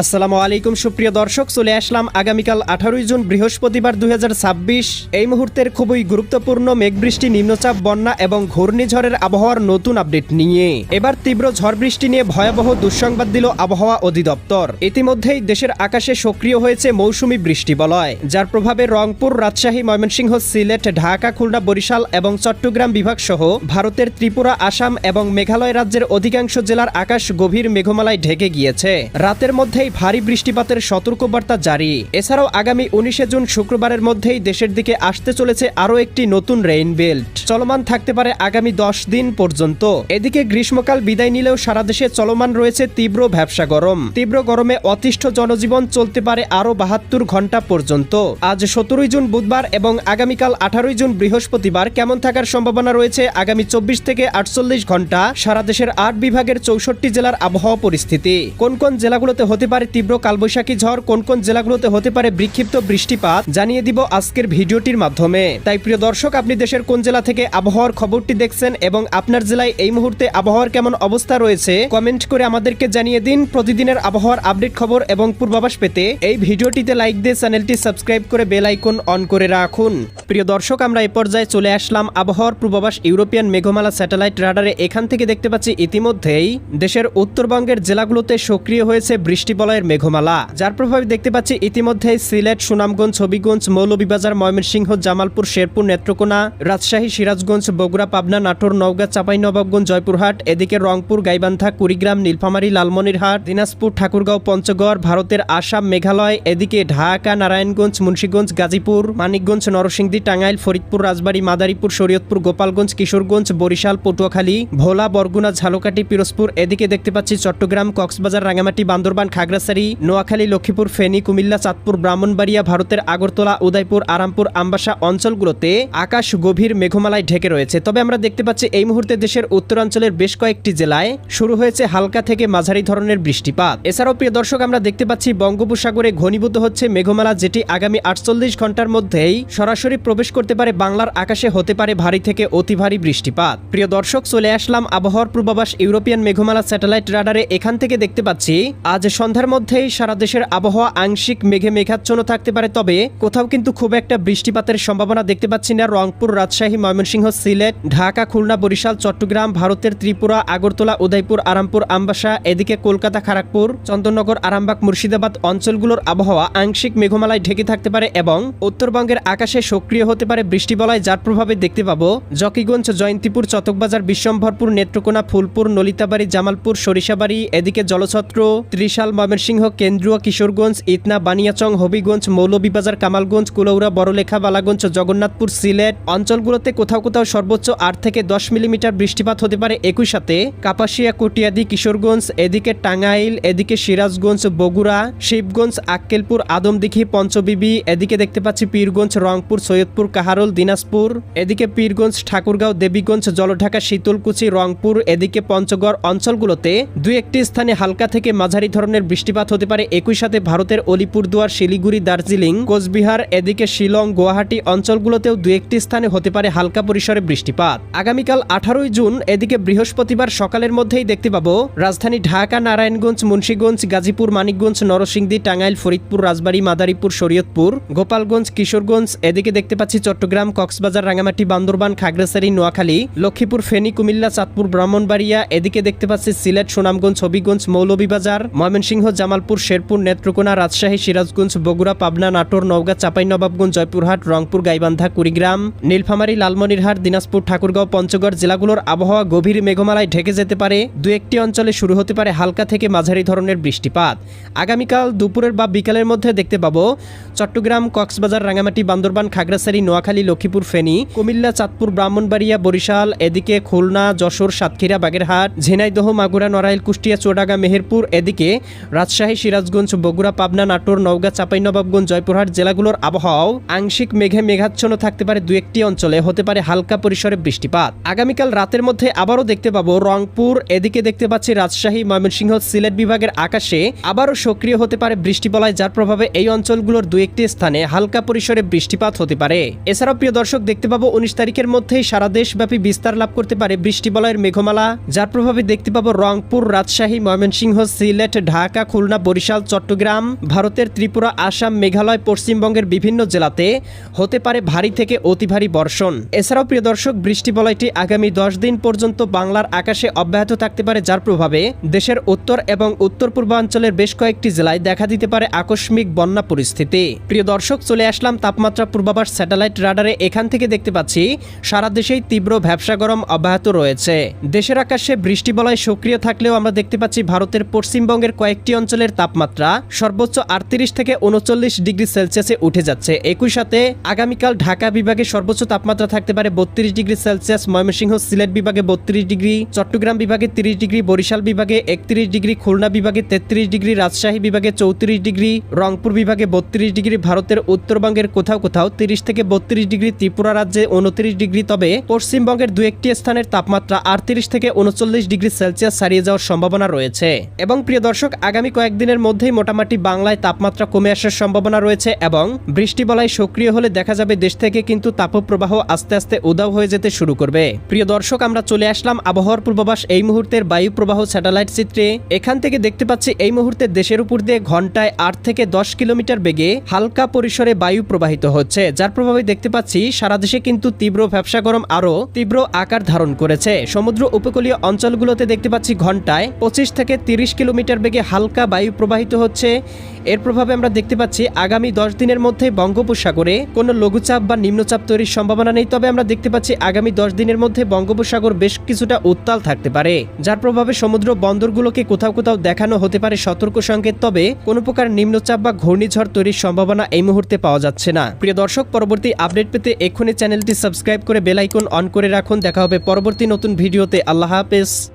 আসসালামু আলাইকুম সুপ্রিয় দর্শক, চলে আসলাম আগামীকাল 18 জুন বৃহস্পতিবার 2026 এই মুহূর্তের খুবই গুরুত্বপূর্ণ মেঘবৃষ্টি, নিম্নচাপ, বন্যা এবং ঘূর্ণিঝড়ের আবহাওয়ার নতুন আপডেট নিয়ে। এবার তীব্র ঝড় বৃষ্টি নিয়ে ভয়াবহ দুঃসংবাদ দিল আবহাওয়া অধিদপ্তর। ইতিমধ্যেই দেশের আকাশে সক্রিয় হয়েছে মৌসুমি বৃষ্টিবলয়, যার প্রভাবে রংপুর, রাজশাহী, ময়মনসিংহ, সিলেট, ঢাকা, খুলনা, বরিশাল এবং চট্টগ্রাম বিভাগ সহ ভারতের ত্রিপুরা, আসাম এবং মেঘালয় রাজ্যের অধিকাংশ জেলার আকাশ গভীর মেঘমালায় ঢেকে গিয়েছে। রাতের মধ্যেই ভারী বৃষ্টিপাতের সতর্কবার্তা জারি। এছাড়াও আগামী 19 জুন শুক্রবারের মধ্যেই দেশের দিকে আসতে চলেছে আরও একটি নতুন রেইন বেল্ট, চলমান থাকতে পারে আগামী 10 দিন পর্যন্ত। এদিকে গ্রীষ্মকাল বিদায় নিলেও সারা দেশে চলমান রয়েছে তীব্র ভ্যাপসা গরম। তীব্র গরমে অতিষ্ঠ জনজীবন চলতে পারে আরও 72 ঘন্টা পর্যন্ত। আজ 17 জুন বুধবার এবং আগামীকাল 18 জুন বৃহস্পতিবার কেমন থাকার সম্ভাবনা রয়েছে আগামী 24 থেকে 48 ঘন্টা সারা দেশের 8 বিভাগের 64 জেলার আবহাওয়া পরিস্থিতি। কোন কোন জেলাগুলোতে হতে পারে তীব্র কালবৈশাখী ঝড়, কোন কোন জেলাগুলোতে হতে পারে বিক্ষিপ্ত বৃষ্টিপাত জানিয়ে দিব আজকের ভিডিওটির মাধ্যমে। তাই প্রিয় দর্শক, আপনি দেশের কোন জেলা থেকে আবহাওয়ার খবরটি দেখছেন এবং আপনার জেলায় এই মুহূর্তে আবহাওয়ার কেমন অবস্থা রয়েছে কমেন্ট করে আমাদেরকে জানিয়ে দিন। প্রতিদিনের আবহাওয়ার আপডেট খবর এবং পূর্বাভাস পেতে এই ভিডিওটিতে লাইক দিয়ে চ্যানেলটি সাবস্ক্রাইব করে বেল আইকন অন করে রাখুন। প্রিয় দর্শক, আমরা এই পর্যায়ে চলে আসলাম আবহাওয়ার পূর্বাভাস ইউরোপিয়ান মেঘমালা স্যাটেলাইট রাডারে। এখান থেকে দেখতে পাচ্ছি ইতিমধ্যেই দেশের উত্তরবঙ্গের জেলাগুলোতে সক্রিয় হয়েছে বৃষ্টিবলয়ের মেঘমালা, যার প্রভাবে দেখতে পাচ্ছি ইতিমধ্যেই সিলেট, সুনামগঞ্জ, হবিগঞ্জ, মৌলভীবাজার, ময়মনসিংহ, জামালপুর, শেরপুর, নেত্রকোনা, রাজশাহী, সিরাজগঞ্জ, বগুড়া, পাবনা, নাটোর, নওগাঁ, চাঁপাইনবাবগঞ্জ, জয়পুরহাট, এদিকে রংপুর, গাইবান্ধা, কুড়িগ্রাম, নীলফামারী, লালমনিরহাট, দিনাজপুর, ঠাকুরগাঁও, পঞ্চগড়, ভারতের আসাম, মেঘালয়, এদিকে ঢাকা, নারায়ণগঞ্জ, মুন্সিগঞ্জ, গাজীপুর, মানিকগঞ্জ, নরসিংদী, টাঙ্গাইল, ফরিদপুর, রাজবাড়ী, মাদারীপুর, শরীয়তপুর, গোপালগঞ্জ, কিশোরগঞ্জ, বরিশাল, পটুয়াখালী, ভোলা, বরগুনা, ঝালকাঠি, পিরোজপুর, এদিকে দেখতে পাচ্ছি চট্টগ্রাম, কক্সবাজার, রাঙ্গামাটি, বান্দরবান, খাগড়াছড়ি, নোয়াখালী, লক্ষ্মীপুর, ফেনী, কুমিল্লা, চাঁদপুর, ব্রাহ্মণবাড়িয়া, ভারতের আগরতলা, উদয়পুর, আরামপুর, আমবাসা অঞ্চলগুলোতে আকাশ গভীর মেঘমালায় ঢেকে রয়েছে। তবে আমরা দেখতে পাচ্ছি এই মুহূর্তে দেশের উত্তরাঞ্চলের বেশ কয়েকটি জেলায় শুরু হয়েছে হালকা থেকে মাঝারি ধরনের বৃষ্টিপাত। এছাড়াও প্রিয় দর্শক, আমরা দেখতে পাচ্ছি বঙ্গোপসাগরে ঘনীভূত হচ্ছে মেঘমালা, যেটি আগামী 48 ঘন্টার মধ্যেই সরাসরি প্রবেশ করতে পারে বাংলার আকাশে, হতে পারে ভারী থেকে অতি ভারী বৃষ্টিপাত। প্রিয় দর্শক, চলে আসলাম আবহাওয়ার পূর্বাভাস ইউরোপিয়ান মেঘমালা স্যাটেলাইট রাডারে। এখান থেকে দেখতে পাচ্ছি আজ সন্ধ্যার মধ্যেই সারা দেশের আবহাওয়া আংশিক মেঘে মেঘাচ্ছন্ন থাকতে পারে, তবে কোথাও কিন্তু খুব একটা বৃষ্টিপাতের সম্ভাবনা দেখতে পাচ্ছি না। রংপুর, রাজশাহী, ময়মনসিংহ, সিলেট, ঢাকা, খুলনা, বরিশাল, চট্টগ্রাম, ভারতের ত্রিপুরা, আগরতলা, উদয়পুর, আরামপুর, আমবাসা, এদিকে কলকাতা, খড়গপুর, চন্দননগর, আরামবাগ, মুর্শিদাবাদ অঞ্চলগুলোর আবহাওয়া আংশিক মেঘমালায় ঢেকে থাকতে পারে এবং উত্তরবঙ্গের আকাশে সক্রিয় হতে পারে বৃষ্টিবলয়, যার প্রভাবে দেখতে পাবো জকিগঞ্জ, জয়ন্তীপুর, চতকবাজার, বিশ্বম্ভরপুর, নেত্রকোনা, ফুলপুর, নলিতাবাড়ি, জামালপুর, সরিষাবাড়ি, এদিকে জলছত্র, ত্রিশাল, ময়মনসিংহ, কেন্দ্রীয়, কিশোরগঞ্জ, ইতনা, বানিয়াচং, হবিগঞ্জ, মৌলভীবাজার, কামালগঞ্জ, কুলৌরা, বড়লেখা, বালাগঞ্জ, জগন্নাথপুর, সিলেট অঞ্চলগুলোতে কোথাও কোথাও সর্বোচ্চ 8 থেকে 10 মিলিমিটার বৃষ্টিপাত হতে পারে। একই সাথে কাপাসিয়া, কটিয়াদি, কিশোরগঞ্জ, এদিকে টাঙ্গাইল, এদিকে সিরাজগঞ্জ, বগুড়া, শিবগঞ্জ, আক্কেলপুর, আদমদিঘি, পঞ্চবিবি, এদিকে দেখতে পাচ্ছি পীরগঞ্জ, রংপুর, সৈয়দপুর, কাহারোল, দিনাজপুর, এদিকে পীরগঞ্জ, ঠাকুরগাঁও, দেবীগঞ্জ, জলঢাকা, শীতলকুচি, রংপুর, এদিকে পঞ্চগড় অঞ্চলগুলোতে দুই একটি স্থানে হালকা থেকে মাঝারি ধরনের বৃষ্টিপাত হতে পারে। একই সাথে ভারতের অলিপুরদুয়ার, শিলিগুড়ি, দার্জিলিং, কোচবিহার, এদিকে শিলং, গুয়াহাটি অঞ্চলগুলোতেও দুই একটি স্থানে হতে পারে হালকা পরিসরে বৃষ্টিপাত। আগামীকাল 18 জুন এদিকে বৃহস্পতিবার সকালের মধ্যেই দেখতে পাবো রাজধানী ঢাকা, নারায়ণগঞ্জ, মুন্সিগঞ্জ, গাজীপুর, মানিকগঞ্জ, নরসিংদী, টাঙ্গাইল, ফরিদপুর, রাজবাড়ী, মাদারীপুর, শরীয়তপুর, গোপালগঞ্জ, কিশোরগঞ্জ, এদিকে দেখতে পাচ্ছি চট্টগ্রাম, কক্সবাজার, রাঙ্গামাটি, বান্দরবান, খাগড়াছড়ি, নোয়াখালী, লক্ষ্মীপুর, ফেনী, কুমিল্লা, চাঁদপুর, ব্রাহ্মণবাড়িয়া, এদিকে দেখতে পাচ্ছি সিলেট, সুনামগঞ্জ, হবিগঞ্জ, মৌলভীবাজার, ময়মনসিংহ, জামালপুর, শেরপুর, নেত্রকোনা, রাজশাহী, সিরাজগঞ্জ, বগুড়া, পাবনা, নাটোর, নওগাঁ, চাঁপাইনবাবগঞ্জ, জয়পুরহাট, রংপুর, গাইবান্ধা, কুড়িগ্রাম, নীলফামারী, লালমনিরহাট, দিনাজপুর, ঠাকুরগাঁও, পঞ্চগড় জেলাগুলোর আবহাওয়া গভীর মেঘমালায় ঢেকে যেতে পারে। দু একটি অঞ্চলে শুরু হতে পারে হালকা থেকে মাঝারি ধরনের বৃষ্টিপাত। আগামীকাল দুপুরের বা বিকালের মধ্যে দেখতে পাবো চট্টগ্রাম, কক্সবাজার, রাঙ্গামাটি, বান্দরবান, খাগড়াছড়ি, নোয়াখালী, লক্ষ্মীপুর, ফেনী, কুমিল্লা, চাঁদপুর, ব্রাহ্মণবাড়িয়া, বরিশাল, এদিকে খুলনা, যশোর, সাতক্ষীরা, বাগেরহাট, ঝিনাইদহ, মাগুরা, নড়াইল, কুষ্টিয়া, চুয়াডাঙ্গা, মেহেরপুর, এদিকে রাজশাহী, সিরাজগঞ্জ, বগুড়া, পাবনা, নাটোর, নওগাঁ, চাঁপাইনবাবগঞ্জ, জয়পুরহাট জেলাগুলোর আবহাওয়াও আংশিক মেঘে মেঘাচ্ছন্ন থাকতে পারে। দু একটি অঞ্চলে হতে পারে হালকা পরিসরে বৃষ্টিপাত। আগামীকাল রাতের মধ্যে আবারও দেখতে পাবো রংপুর, এদিকে দেখতে পাচ্ছি রাজশাহী, ময়মনসিংহ, সিলেট বিভাগের আকাশে আবারও সক্রিয় হতে পারে বৃষ্টিবলয়, যার প্রভাবে এই অঞ্চলগুলোর দু একটি স্থানে হালকা পরিসরে বৃষ্টিপাত হতে পারে। এছাড়াও প্রিয় দর্শক, দেখতে পাবো 19 তারিখের মধ্যেই সারা দেশব্যাপী বিস্তার লাভ করতে পারে বৃষ্টিবলয়ের মেঘমালা, যার প্রভাবে দেখতে পাবো রংপুর, রাজশাহী, ময়মনসিংহ, সিলেট, ঢাকা, খুলনা, বরিশাল, চট্টগ্রাম, ভারতের ত্রিপুরা, আসাম, মেঘালয়, পশ্চিমবঙ্গের বিভিন্ন জেলাতে হতে পারে ভারী থেকে অতি ভারী বর্ষণ। এছাড়াও প্রিয় দর্শক, বৃষ্টি বলয়টি আগামী 10 দিন পর্যন্ত বাংলার আকাশে অব্যাহত থাকতে পারে, যার প্রভাবে দেশের উত্তর এবং উত্তর পূর্বাঞ্চলের বেশ কয়েকটি জেলায় দেখা দিতে পারে আকস্মিক বন্যা পরিস্থিতি। প্রিয় দর্শক, চলে আসলাম তাপমাত্রা পূর্বাভাস স্যাটেলাইট রাডারে। এখান থেকে দেখতে পাচ্ছি সারা দেশেই তীব্র ভ্যাপসা গরম অব্যাহত রয়েছে। দেশের আকাশে বৃষ্টি বলয় সক্রিয় থাকলেও আমরা দেখতে পাচ্ছি ভারতের পশ্চিমবঙ্গের কয়েকটি অঞ্চলের তাপমাত্রা সর্বোচ্চ 38 থেকে 39 ডিগ্রি সেলসিয়াসে উঠে যাচ্ছে। একই সাথে আগামীকাল ঢাকা বিভাগে সর্বোচ্চ তাপমাত্রা থাকতে পারে 32 ডিগ্রি সেলসিয়াস, ময়মনসিংহ, সিলেট বিভাগে 32 ডিগ্রি, চট্টগ্রাম বিভাগে 30 ডিগ্রি, বরিশাল বিভাগে 31 ডিগ্রি, খুলনা বিভাগে 33 ডিগ্রি, রাজশাহী বিভাগে 34 ডিগ্রি, রংপুর বিভাগে 32 ডিগ্রি, ভারতের উত্তরবঙ্গের কোথাও কোথাও 30 থেকে 32 ডিগ্রি, ত্রিপুরা রাজ্যে 29 ডিগ্রি। তবে পশ্চিমবঙ্গের দু একটি স্থানের তাপমাত্রা 38 থেকে 39 ডিগ্রি সেলসিয়াস ছাড়িয়ে যাওয়ার সম্ভাবনা রয়েছে। এবং প্রিয় দর্শক, আগামী কয়েকদিনের মধ্যেই মোটামুটি বাংলায় তাপমাত্রা কমে আসার সম্ভাবনা রয়েছে এবং বৃষ্টি বলয় সক্রিয় হলে দেখা যাবে দেশ থেকে কিন্তু তাপপ্রবাহ আস্তে আস্তে উধাও হয়ে যেতে শুরু করবে। প্রিয় দর্শক, আমরা চলে আসলাম আবহাওয়ার পূর্বাভাস এই মুহূর্তের বায়ু প্রবাহ স্যাটেলাইট চিত্রে। এখান থেকে দেখতে পাচ্ছি এই মুহূর্তে দেশের উপর দিয়ে ঘন্টায় 8 থেকে 10 কিলোমিটার বেগে হালকা পরিসরে বায়ু প্রবাহিত হচ্ছে, যার প্রভাবে দেখতে পাচ্ছি সারা দেশে কিন্তু তীব্র ভ্যাপসা গরম আরো তীব্র আকার ধারণ করেছে। সমুদ্র উপকূলীয় অঞ্চলগুলোতে দেখতে পাচ্ছি ঘন্টায় 25 থেকে 30 কিলোমিটার বেগে হালকা বায়ু প্রবাহিত হচ্ছে। এর প্রভাবে আমরা দেখতে পাচ্ছি আগামী 10 দিনের মধ্যে বঙ্গোপসাগরে কোনো লঘুচাপ বা নিম্নচাপ তৈরির সম্ভাবনা নেই। তবে আমরা দেখতে পাচ্ছি আগামী 10 দিনের মধ্যে বঙ্গোপসাগর বেশ কিছুটা উত্তাল থাকতে পারে, যার প্রভাবে সমুদ্র বন্দরগুলোকে কোথাও কোথাও দেখানো হতে পারে সতর্ক সংকেত। তবে কোনো প্রকার নিম্নচাপ বা ঘূর্ণিঝড় তৈরির সম্ভাবনা এই মুহূর্তে পাওয়া যাচ্ছে না। প্রিয় দর্শক, পরবর্তী আপডেট পেতে এক্ষুনি চ্যানেলটি সাবস্ক্রাইব করে বেল আইকন অন করে রাখুন। দেখা হবে পরবর্তী নতুন ভিডিওতে। আল্লাহ হাফেজ।